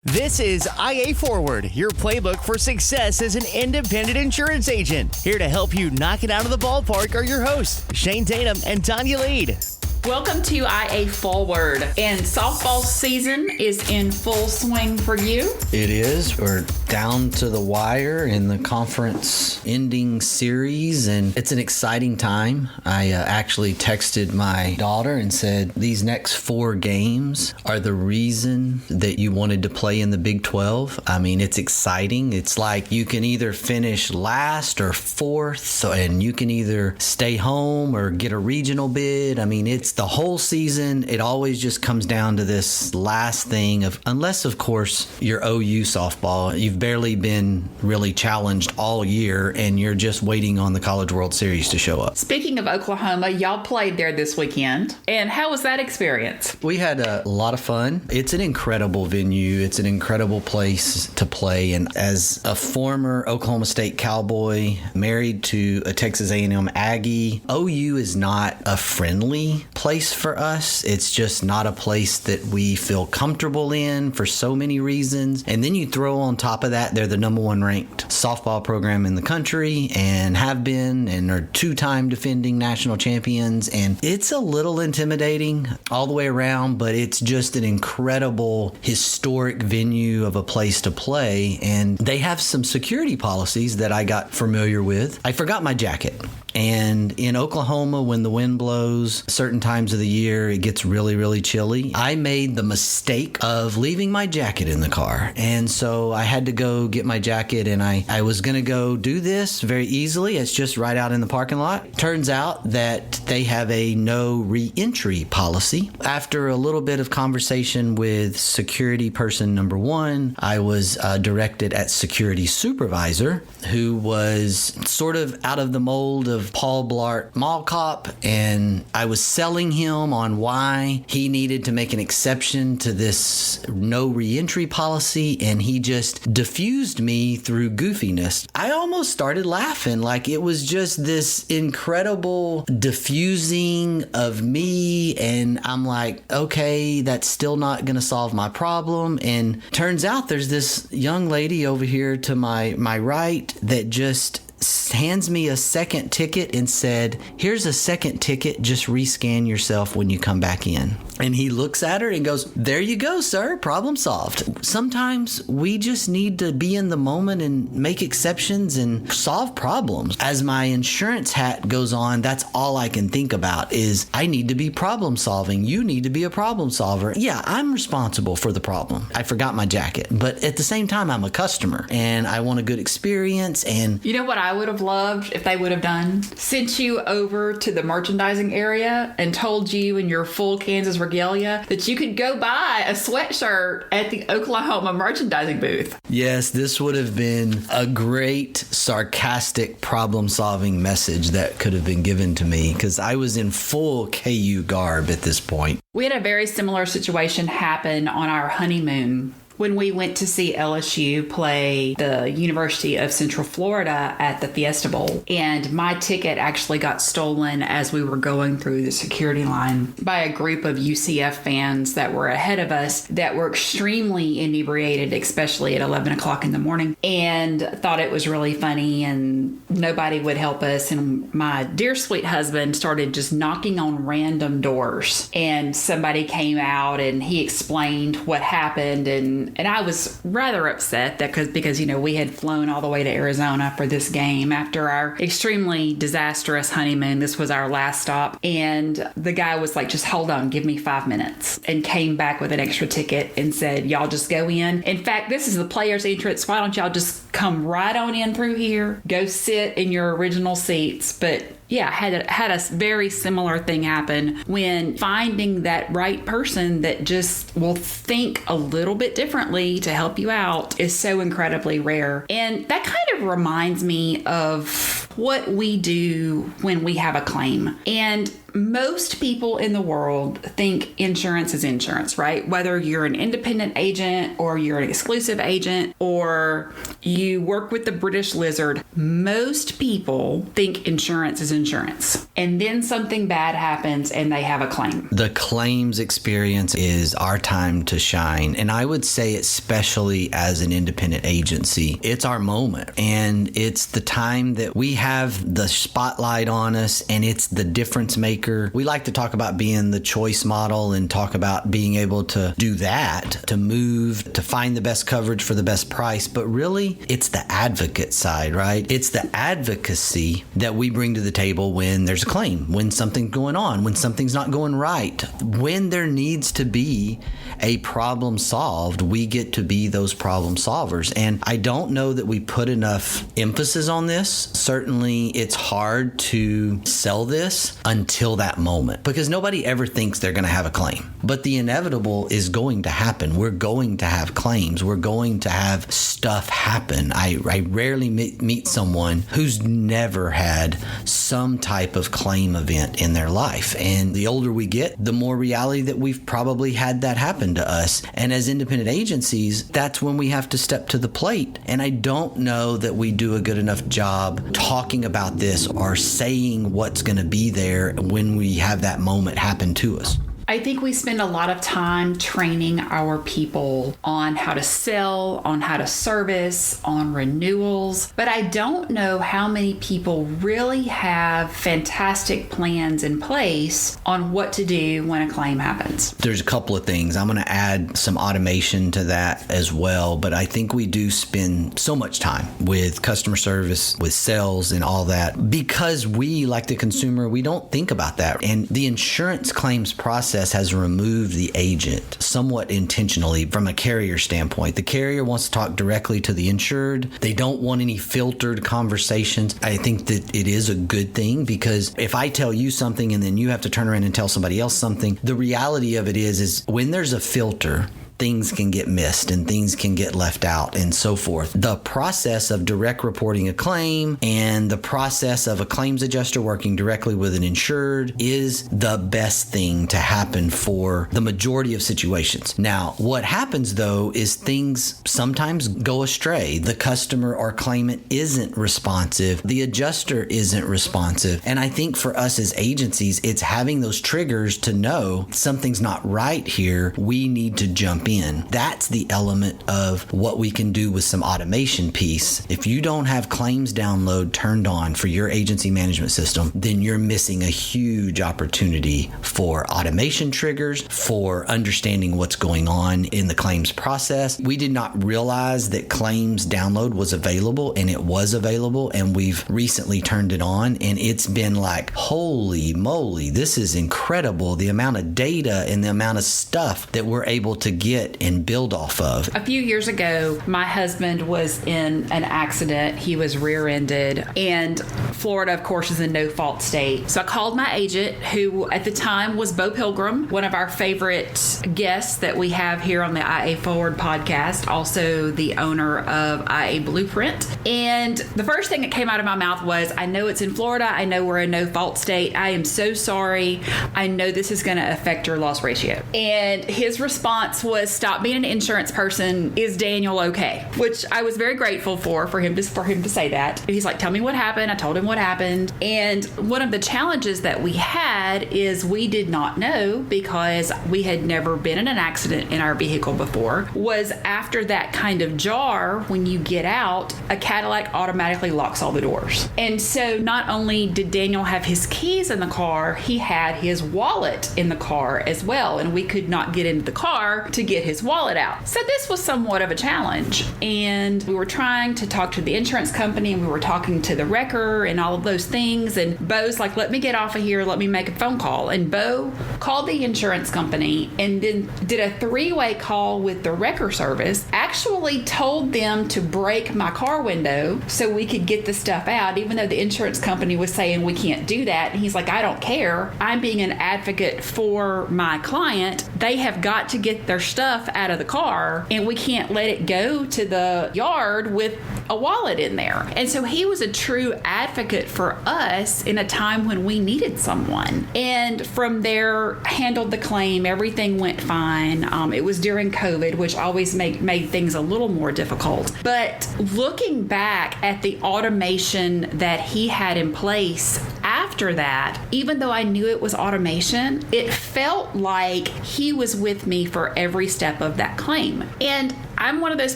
This is IA Forward, your playbook for success as an independent insurance agent. Here to help you knock it out of the ballpark are your hosts, Shane Tatum and Tonya Lead. Welcome to IA Forward, and softball season is in full swing for you. It is. We're down to the wire in the conference ending series, and it's an exciting time. I actually texted my daughter and said, these next 4 games are the reason that you wanted to play in the Big 12. I mean, it's exciting. It's like you can either finish last or fourth, and you can either stay home or get a regional bid. I mean, it's the whole season. It always just comes down to this last thing of, unless of course you're OU softball, you've barely been really challenged all year and you're just waiting on the College World Series to show up. Speaking of Oklahoma, y'all played there this weekend, and how was that experience? We had a lot of fun. It's an incredible venue. It's an incredible place to play, and as a former Oklahoma State Cowboy married to a Texas A&M Aggie, OU is not a friendly place for us. It's just not a place that we feel comfortable in for so many reasons. And then you throw on top of that, they're the number 1 ranked softball program in the country and have been, and are 2-time defending national champions. And it's a little intimidating all the way around, but it's just an incredible historic venue of a place to play. And they have some security policies that I got familiar with. I forgot my jacket. And in Oklahoma, when the wind blows, certain times of the year, it gets really, really chilly. I made the mistake of leaving my jacket in the car. And so I had to go get my jacket, and I was going to go do this very easily. It's just right out in the parking lot. Turns out that they have a no re-entry policy. After a little bit of conversation with security person number 1, I was directed at security supervisor, who was sort of out of the mold of Paul Blart Mall Cop, and I was selling him on why he needed to make an exception to this no re-entry policy, and he just diffused me through goofiness. I almost started laughing, like it was just this incredible diffusing of me, and I'm like, okay, that's still not going to solve my problem. And turns out there's this young lady over here to my right that just hands me a second ticket and said, here's a second ticket, just rescan yourself when you come back in. And he looks at her and goes, there you go, sir, problem solved. Sometimes we just need to be in the moment and make exceptions and solve problems. As my insurance hat goes on, that's all I can think about is I need to be problem solving. You need to be a problem solver. Yeah, I'm responsible for the problem. I forgot my jacket, but at the same time, I'm a customer and I want a good experience. And you know what I would have loved if they would have done? Sent you over to the merchandising area and told you in your full Kansas regalia that you could go buy a sweatshirt at the Oklahoma merchandising booth. Yes, this would have been a great sarcastic problem-solving message that could have been given to me, because I was in full KU garb at this point. We had a very similar situation happen on our honeymoon when we went to see LSU play the University of Central Florida at the Fiesta Bowl. And my ticket actually got stolen as we were going through the security line by a group of UCF fans that were ahead of us that were extremely inebriated, especially at 11 o'clock in the morning, and thought it was really funny and nobody would help us. And my dear sweet husband started just knocking on random doors, and somebody came out and he explained what happened, and I was rather upset that because, you know, we had flown all the way to Arizona for this game after our extremely disastrous honeymoon. This was our last stop. And the guy was like, just hold on, give me 5 minutes, and came back with an extra ticket and said, y'all just go in. In fact, this is the players' entrance. Why don't y'all just come right on in through here, go sit in your original seats. But yeah, had a very similar thing happen when finding that right person that just will think a little bit differently to help you out is so incredibly rare. And that kind of reminds me of what we do when we have a claim. And most people in the world think insurance is insurance, right? Whether you're an independent agent or you're an exclusive agent or you work with the British Lizard, most people think insurance is insurance. And then something bad happens and they have a claim. The claims experience is our time to shine. And I would say, especially as an independent agency, it's our moment. And it's the time that we have the spotlight on us, and it's the difference maker. We like to talk about being the choice model and talk about being able to do that, to move, to find the best coverage for the best price. But really, it's the advocate side, right? It's the advocacy that we bring to the table when there's a claim, when something's going on, when something's not going right, when there needs to be a problem solved. We get to be those problem solvers. And I don't know that we put enough emphasis on this. Certainly, it's hard to sell this until that moment because nobody ever thinks they're going to have a claim. But the inevitable is going to happen. We're going to have claims. We're going to have stuff happen. I rarely meet someone who's never had some type of claim event in their life. And the older we get, the more reality that we've probably had that happen to us. And as independent agencies, that's when we have to step to the plate. And I don't know that we do a good enough job talking about this or saying what's going to be there when we have that moment happen to us. I think we spend a lot of time training our people on how to sell, on how to service, on renewals, but I don't know how many people really have fantastic plans in place on what to do when a claim happens. There's a couple of things. I'm going to add some automation to that as well, but I think we do spend so much time with customer service, with sales and all that because we, like the consumer, we don't think about that. And the insurance claims process has removed the agent somewhat intentionally from a carrier standpoint. The carrier wants to talk directly to the insured. They don't want any filtered conversations. I think that it is a good thing because if I tell you something and then you have to turn around and tell somebody else something, the reality of it is when there's a filter, things can get missed and things can get left out and so forth. The process of direct reporting a claim and the process of a claims adjuster working directly with an insured is the best thing to happen for the majority of situations. Now, what happens though is things sometimes go astray. The customer or claimant isn't responsive. The adjuster isn't responsive. And I think for us as agencies, it's having those triggers to know something's not right here. We need to jump in. That's the element of what we can do with some automation piece. If you don't have claims download turned on for your agency management system, then you're missing a huge opportunity for automation triggers, for understanding what's going on in the claims process. We did not realize that claims download was available, and it was available, and we've recently turned it on, and it's been like, holy moly, this is incredible. The amount of data and the amount of stuff that we're able to get and build off of. A few years ago, my husband was in an accident. He was rear-ended, and Florida, of course, is a no-fault state. So I called my agent, who at the time was Bo Pilgrim, one of our favorite guests that we have here on the IA Forward podcast, also the owner of IA Blueprint. And the first thing that came out of my mouth was, I know it's in Florida. I know we're a no-fault state. I am so sorry. I know this is going to affect your loss ratio. And his response was, stop being an insurance person. Is Daniel okay? Which I was very grateful for him to say that. He's like, tell me what happened. I told him what happened. And one of the challenges that we had is we did not know, because we had never been in an accident in our vehicle before, was after that kind of jar, when you get out, a Cadillac automatically locks all the doors. And so not only did Daniel have his keys in the car, he had his wallet in the car as well. And we could not get into the car to get his wallet out. So this was somewhat of a challenge. And we were trying to talk to the insurance company, and we were talking to the wrecker and all of those things. And Bo's like, let me get off of here. Let me make a phone call. And Bo called the insurance company and then did a 3-way call with the wrecker service, actually told them to break my car window so we could get the stuff out, even though the insurance company was saying we can't do that. And he's like, I don't care. I'm being an advocate for my client. They have got to get their stuff stuff out of the car and we can't let it go to the yard with a wallet in there. And so he was a true advocate for us in a time when we needed someone. And from there, handled the claim. Everything went fine. It was during COVID, which always made things a little more difficult. But looking back at the automation that he had in place after that, even though I knew it was automation, it felt like he was with me for every step of that claim. And I'm one of those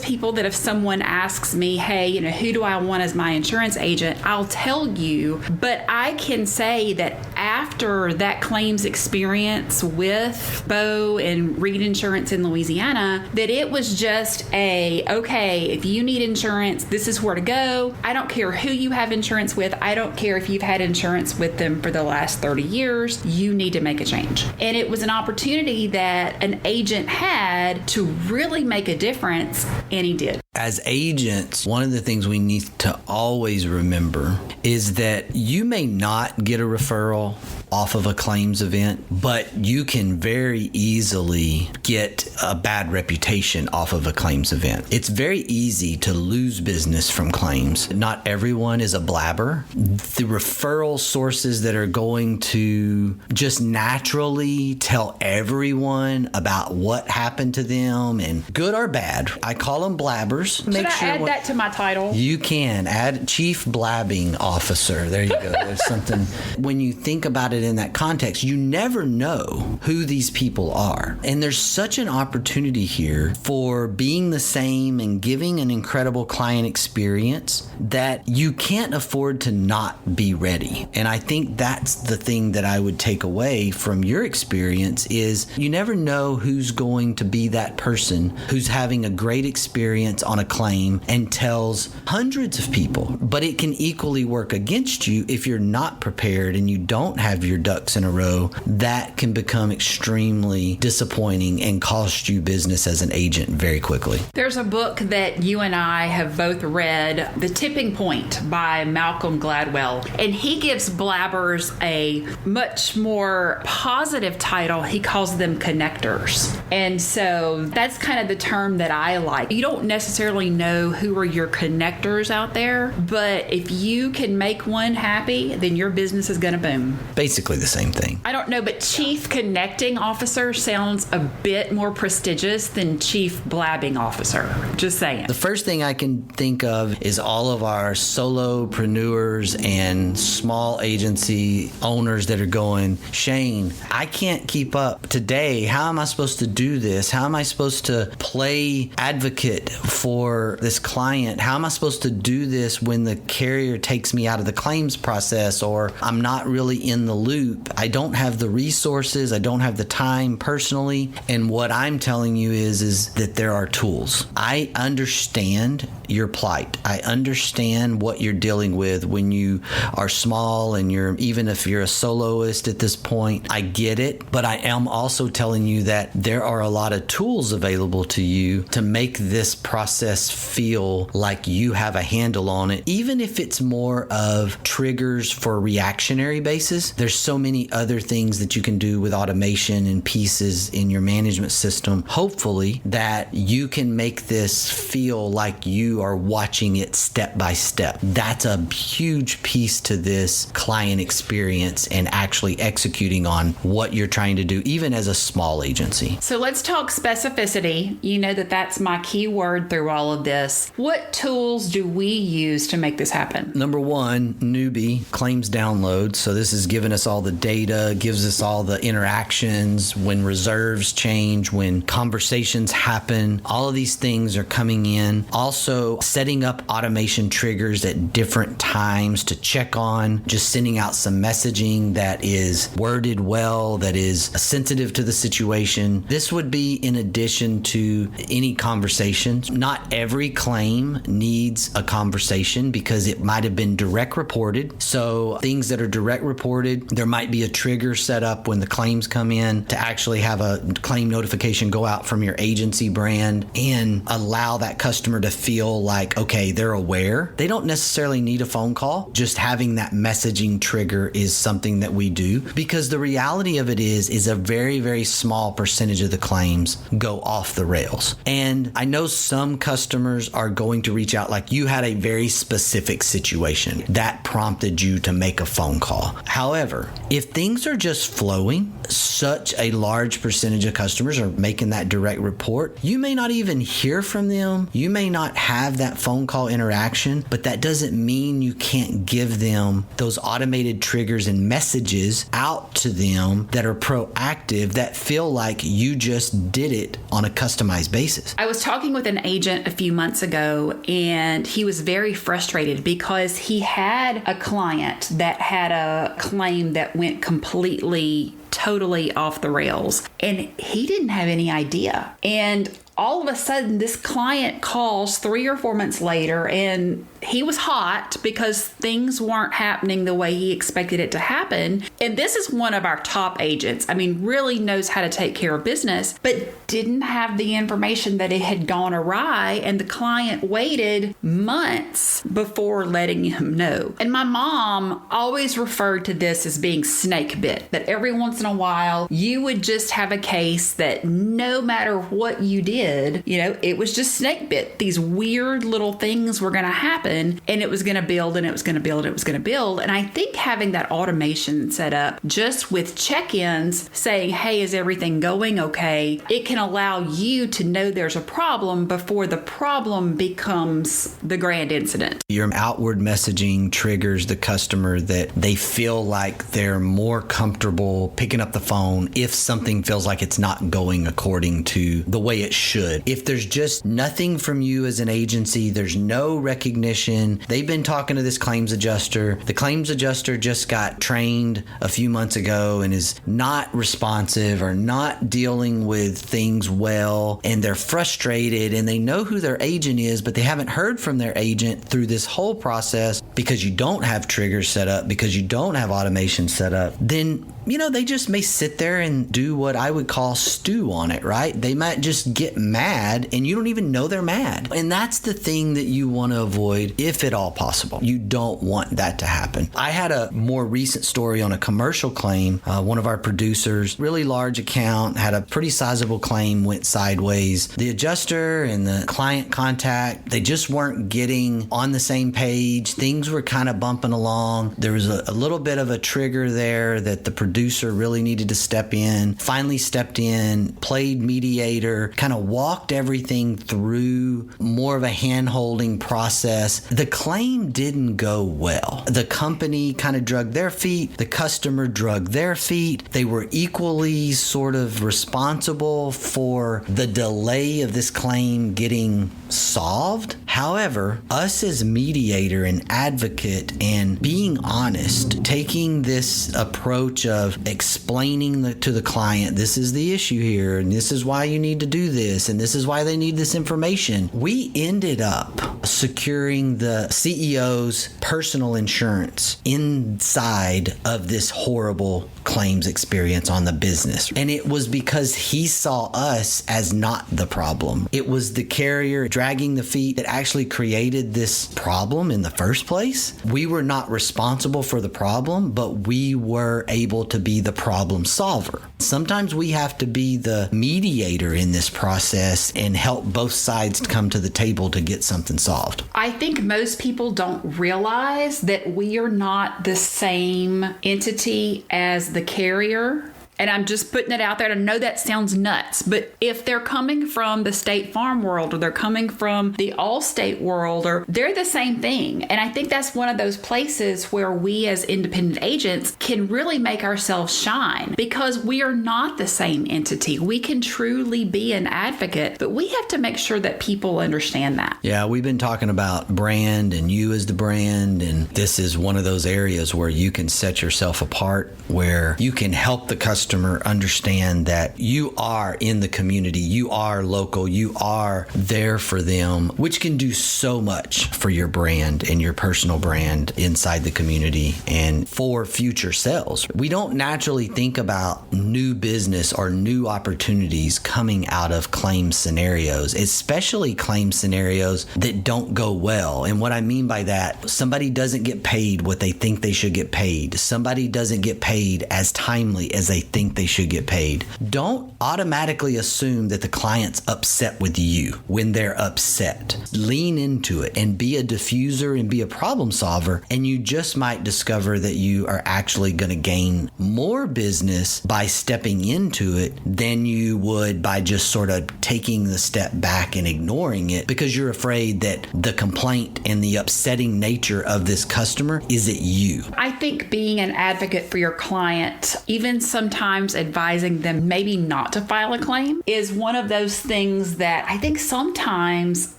people that if someone asks me, hey, who do I want as my insurance agent? I'll tell you, but I can say that after that claims experience with Bo and Reed Insurance in Louisiana, that it was just okay, if you need insurance, this is where to go. I don't care who you have insurance with. I don't care if you've had insurance with them for the last 30 years. You need to make a change. And it was an opportunity that an agent had to really make a difference. And he did. As agents, one of the things we need to always remember is that you may not get a referral off of a claims event, but you can very easily get a bad reputation off of a claims event. It's very easy to lose business from claims. Not everyone is a blabber. The referral sources that are going to just naturally tell everyone about what happened to them, and good or bad, I call them blabbers. Should I add that to my title? You can add Chief Blabbing Officer. There you go. There's something. When you think about it in that context, you never know who these people are. And there's such an opportunity here for being the same and giving an incredible client experience that you can't afford to not be ready. And I think that's the thing that I would take away from your experience is you never know who's going to be that person who's having a great experience on a claim and tells hundreds of people. But it can equally work against you if you're not prepared and you don't have your ducks in a row. That can become extremely disappointing and cost you business as an agent very quickly. There's a book that you and I have both read, The Tipping Point by Malcolm Gladwell, and he gives blabbers a much more positive title. He calls them connectors. And so that's kind of the term that I like. You don't necessarily know who are your connectors out there, but if you can make one happy, then your business is going to boom. Basically the same thing. I don't know, but Chief Connecting Officer sounds a bit more prestigious than Chief Blabbing Officer. Just saying. The first thing I can think of is all of our solopreneurs and small agency owners that are going, Shane, I can't keep up today. How am I supposed to do this? How am I supposed to play advocate for this client? How am I supposed to do this when the carrier takes me out of the claims process, or I'm not really in the loop? I don't have the resources. I don't have the time personally. And what I'm telling you is that there are tools. I understand your plight. I understand what you're dealing with when you are small and even if you're a soloist at this point, I get it. But I am also telling you that there are a lot of tools available to you to make this process feel like you have a handle on it. Even if it's more of triggers for a reactionary basis, there's so many other things that you can do with automation and pieces in your management system, hopefully, that you can make this feel like you are watching it step by step. That's a huge piece to this client experience and actually executing on what you're trying to do, even as a small agency. So let's talk specificity. You know that that's my key word through all of this. What tools do we use to make this happen? Number one, newbie claims download. So this is giving us all the data, gives us all the interactions, when reserves change, when conversations happen. All of these things are coming in. Also, setting up automation triggers at different times to check on, just sending out some messaging that is worded well, that is sensitive to the situation. This would be in addition to any conversations. Not every claim needs a conversation because it might have been direct reported. So things that are direct reported, There might be a trigger set up when the claims come in to actually have a claim notification go out from your agency brand and allow that customer to feel like, okay, they're aware. They don't necessarily need a phone call. Just having that messaging trigger is something that we do, because the reality of it is a very, very small percentage of the claims go off the rails. And I know some customers are going to reach out, like you had a very specific situation that prompted you to make a phone call. However, if things are just flowing, such a large percentage of customers are making that direct report. You may not even hear from them. You may not have that phone call interaction, but that doesn't mean you can't give them those automated triggers and messages out to them that are proactive, that feel like you just did it on a customized basis. I was talking with an agent a few months ago, and he was very frustrated because he had a client that had a claim that went completely, totally off the rails, and he didn't have any idea. And all of a sudden, this client calls 3 or 4 months later, and he was hot because things weren't happening the way he expected it to happen. And this is one of our top agents. I mean, really knows how to take care of business, but didn't have the information that it had gone awry. And the client waited months before letting him know. And my mom always referred to this as being snake bit, that every once in a while you would just have a case that no matter what you did, it was just snake bit. These weird little things were going to happen. And it was going to build, and it was going to build, and it was going to build. And I think having that automation set up just with check-ins saying, hey, is everything going okay? It can allow you to know there's a problem before the problem becomes the grand incident. Your outward messaging triggers the customer that they feel like they're more comfortable picking up the phone if something feels like it's not going according to the way it should. If there's just nothing from you as an agency, there's no recognition. They've been talking to this claims adjuster. The claims adjuster just got trained a few months ago and is not responsive or not dealing with things well, and they're frustrated and they know who their agent is, but they haven't heard from their agent through this whole process because you don't have triggers set up, because you don't have automation set up. Then they just may sit there and do what I would call stew on it, right? They might just get mad and you don't even know they're mad. And that's the thing that you want to avoid if at all possible. You don't want that to happen. I had a more recent story on a commercial claim. One of our producers, really large account, had a pretty sizable claim, went sideways. The adjuster and the client contact, they just weren't getting on the same page. Things were kind of bumping along. There was a little bit of a trigger there that the producer really needed to step in, finally stepped in, played mediator, kind of walked everything through more of a hand-holding process. The claim didn't go well. The company kind of drug their feet. The customer drug their feet. They were equally sort of responsible for the delay of this claim getting solved. However, us as mediator and advocate and being honest, taking this approach of explaining to the client, this is the issue here, and this is why you need to do this, and this is why they need this information, we ended up securing the CEO's personal insurance inside of this horrible claims experience on the business. And it was because he saw us as not the problem. It was the carrier dragging the feet that actually created this problem in the first place. We were not responsible for the problem, but we were able to be the problem solver. Sometimes we have to be the mediator in this process and help both sides come to the table to get something solved. I think most people don't realize that we are not the same entity as the carrier. And I'm just putting it out there. I know that sounds nuts, but if they're coming from the State Farm world, or they're coming from the Allstate world, or they're the same thing. And I think that's one of those places where we as independent agents can really make ourselves shine, because we are not the same entity. We can truly be an advocate, but we have to make sure that people understand that. Yeah, we've been talking about brand and you as the brand, and this is one of those areas where you can set yourself apart, where you can help the customer customer understand that you are in the community, you are local, you are there for them, which can do so much for your brand and your personal brand inside the community and for future sales. We don't naturally think about new business or new opportunities coming out of claim scenarios, especially claim scenarios that don't go well. And what I mean by that, somebody doesn't get paid what they think they should get paid. Somebody doesn't get paid as timely as they think they should get paid. Don't automatically assume that the client's upset with you when they're upset. Lean into it and be a diffuser and be a problem solver, and you just might discover that you are actually going to gain more business by stepping into it than you would by just sort of taking the step back and ignoring it because you're afraid that the complaint and the upsetting nature of this customer is at you. I think being an advocate for your client, even sometimes advising them maybe not to file a claim, is one of those things that I think sometimes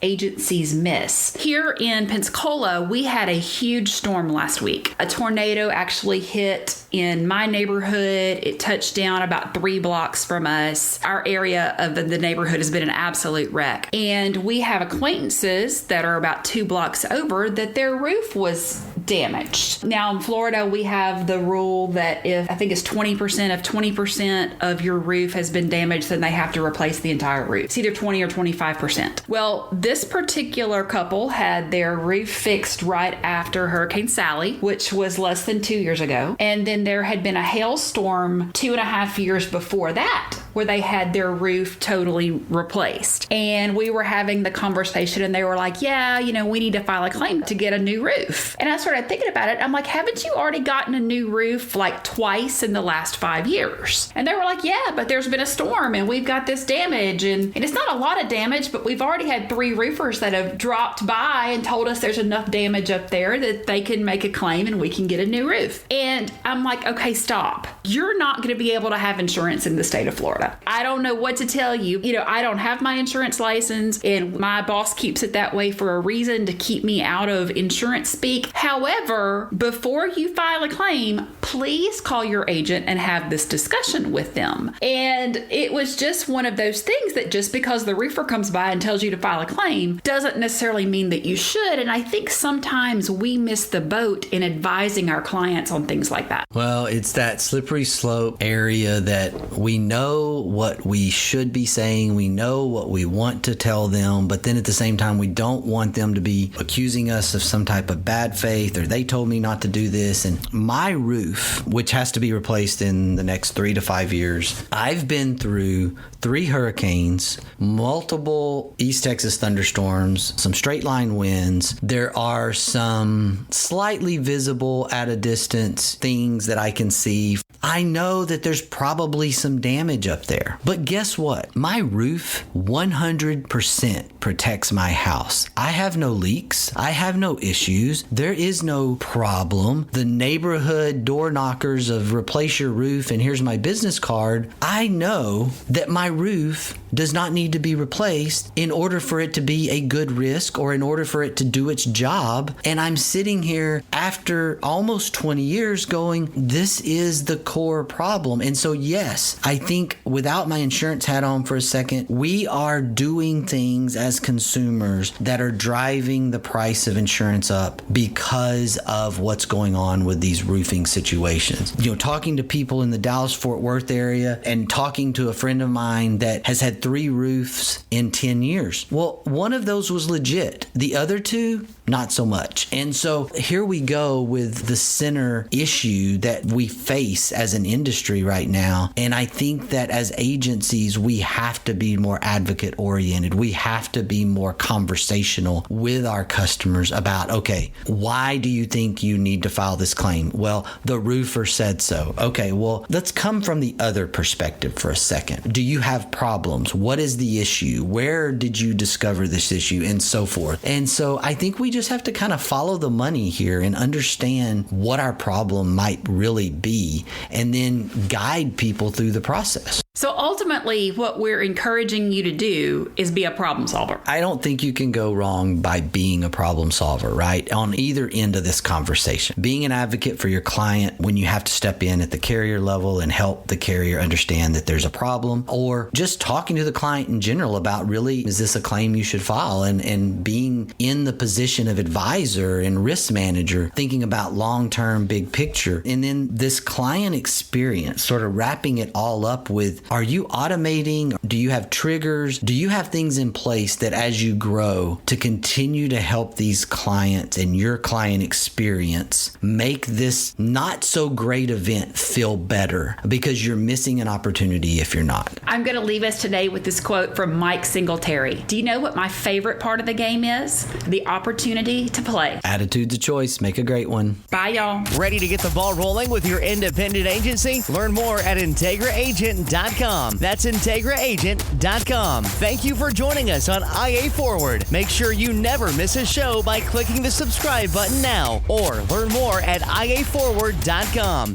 agencies miss. Here in Pensacola, we had a huge storm last week. A tornado actually hit in my neighborhood. It touched down about 3 blocks from us. Our area of the neighborhood has been an absolute wreck. And we have acquaintances that are about 2 blocks over that their roof was damaged. Now in Florida, we have the rule that if I think it's 20% of your roof has been damaged, then they have to replace the entire roof. It's either 20 or 25%. Well, this particular couple had their roof fixed right after Hurricane Sally, which was less than 2 years ago. And then there had been a hailstorm 2.5 years before that, where they had their roof totally replaced. And we were having the conversation and they were like, yeah, we need to file a claim to get a new roof. And I started thinking about it. I'm like, haven't you already gotten a new roof like twice in the last 5 years? And they were like, yeah, but there's been a storm and we've got this damage. And it's not a lot of damage, but we've already had 3 roofers that have dropped by and told us there's enough damage up there that they can make a claim and we can get a new roof. And I'm like, okay, stop. You're not going to be able to have insurance in the state of Florida. I don't know what to tell you. I don't have my insurance license and my boss keeps it that way for a reason, to keep me out of insurance speak. However, before you file a claim, please call your agent and have this discussion with them. And it was just one of those things that just because the roofer comes by and tells you to file a claim doesn't necessarily mean that you should. And I think sometimes we miss the boat in advising our clients on things like that. Well, it's that slippery slope area that we know what we should be saying. We know what we want to tell them, but then at the same time, we don't want them to be accusing us of some type of bad faith or they told me not to do this. And my roof, which has to be replaced in the next 3 to 5 years, I've been through 3 hurricanes, multiple East Texas thunderstorms, some straight line winds. There are some slightly visible at a distance things that I can see. I know that there's probably some damage up there. But guess what? My roof 100% protects my house. I have no leaks. I have no issues. There is no problem. The neighborhood door knockers of replace your roof and here's my business card. I know that my roof does not need to be replaced in order for it to be a good risk or in order for it to do its job. And I'm sitting here after almost 20 years going, this is the core problem. And so, yes, I think without my insurance hat on for a second, we are doing things as consumers that are driving the price of insurance up because of what's going on with these roofing situations. Talking to people in the Dallas-Fort Worth area and talking to a friend of mine that has had 3 roofs in 10 years. Well, one of those was legit. The other 2, not so much. And so here we go with the center issue that we face as an industry right now. And I think that as agencies, we have to be more advocate oriented. We have to be more conversational with our customers about, okay, why do you think you need to file this claim? Well, the roofer said so. Okay, well, let's come from the other perspective for a second. Do you have problems? What is the issue? Where did you discover this issue? And so forth. And so I think we just have to kind of follow the money here and understand what our problem might really be and then guide people through the process. So ultimately, what we're encouraging you to do is be a problem solver. I don't think you can go wrong by being a problem solver, right? On either end of this conversation. Being an advocate for your client when you have to step in at the carrier level and help the carrier understand that there's a problem, or just talking to the client in general about really, is this a claim you should file? And being in the position of advisor and risk manager, thinking about long-term big picture. And then this client experience, sort of wrapping it all up with, are you automating? Do you have triggers? Do you have things in place that as you grow to continue to help these clients and your client experience make this not so great event feel better? Because you're missing an opportunity if you're not. I'm going to leave us today with this quote from Mike Singletary. Do you know what my favorite part of the game is? The opportunity to play. Attitude's a choice. Make a great one. Bye, y'all. Ready to get the ball rolling with your independent agency? Learn more at IntegraAgent.com. That's IntegraAgent.com. Thank you for joining us on IA Forward. Make sure you never miss a show by clicking the subscribe button now, or learn more at IAForward.com.